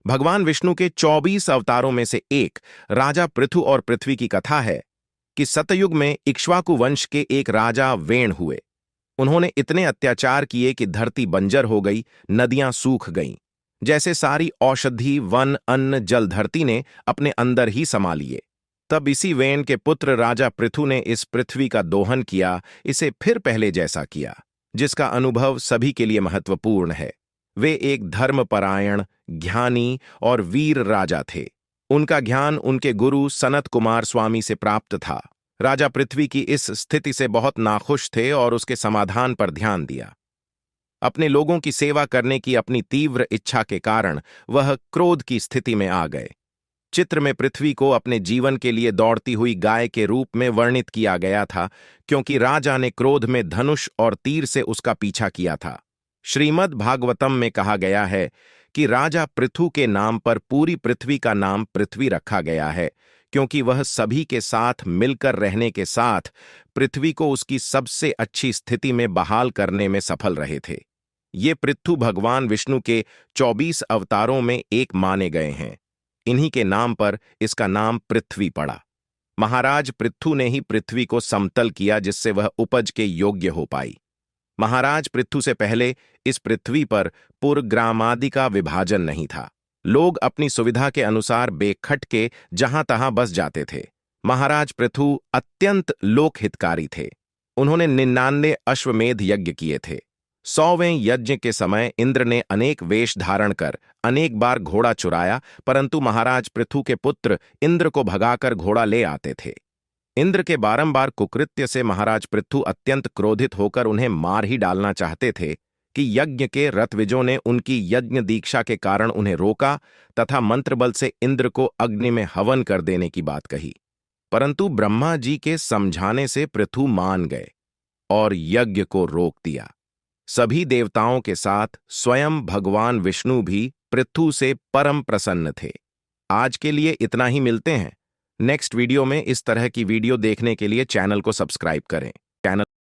भगवान विष्णु के 24 अवतारों में से एक राजा पृथु और पृथ्वी की कथा है कि सतयुग में इक्ष्वाकु वंश के एक राजा वेण हुए। उन्होंने इतने अत्याचार किए कि धरती बंजर हो गई, नदियां सूख गईं। जैसे सारी औषधि, वन, अन्न, जल धरती ने अपने अंदर ही समा लिए। तब इसी वेण के पुत्र राजा पृथु ने इस पृथ्वी का दोहन किया, इसे फिर पहले जैसा किया, जिसका अनुभव सभी के लिए महत्वपूर्ण है। वे एक धर्मपरायण, ज्ञानी और वीर राजा थे। उनका ज्ञान उनके गुरु सनत कुमार स्वामी से प्राप्त था। राजा पृथ्वी की इस स्थिति से बहुत नाखुश थे और उसके समाधान पर ध्यान दिया। अपने लोगों की सेवा करने की अपनी तीव्र इच्छा के कारण वह क्रोध की स्थिति में आ गए। चित्र में पृथ्वी को अपने जीवन के लिए दौड़ती हुई गाय के रूप में वर्णित किया गया था, क्योंकि राजा ने क्रोध में धनुष और तीर से उसका पीछा किया था। श्रीमद् भागवतम में कहा गया है कि राजा पृथु के नाम पर पूरी पृथ्वी का नाम पृथ्वी रखा गया है, क्योंकि वह सभी के साथ मिलकर रहने के साथ पृथ्वी को उसकी सबसे अच्छी स्थिति में बहाल करने में सफल रहे थे। ये पृथु भगवान विष्णु के 24 अवतारों में एक माने गए हैं। इन्हीं के नाम पर इसका नाम पृथ्वी पड़ा। महाराज पृथु ने ही पृथ्वी को समतल किया, जिससे वह उपज के योग्य हो पाई। महाराज पृथु से पहले इस पृथ्वी पर पुर ग्रामादि का विभाजन नहीं था। लोग अपनी सुविधा के अनुसार बेखटके जहां तहां बस जाते थे। महाराज पृथु अत्यंत लोकहितकारी थे। उन्होंने 99 अश्वमेध यज्ञ किए थे। 100वें यज्ञ के समय इंद्र ने अनेक वेश धारण कर अनेक बार घोड़ा चुराया, परंतु महाराज पृथु के पुत्र इंद्र को भगाकर घोड़ा ले आते थे। इंद्र के बारंबार कुकृत्य से महाराज पृथु अत्यंत क्रोधित होकर उन्हें मार ही डालना चाहते थे कि यज्ञ के रथविजों ने उनकी यज्ञ दीक्षा के कारण उन्हें रोका तथा मंत्रबल से इंद्र को अग्नि में हवन कर देने की बात कही। परंतु ब्रह्मा जी के समझाने से पृथु मान गए और यज्ञ को रोक दिया। सभी देवताओं के साथ स्वयं भगवान विष्णु भी पृथु से परम प्रसन्न थे। आज के लिए इतना ही, मिलते हैं नेक्स्ट वीडियो में। इस तरह की वीडियो देखने के लिए चैनल को सब्सक्राइब करें।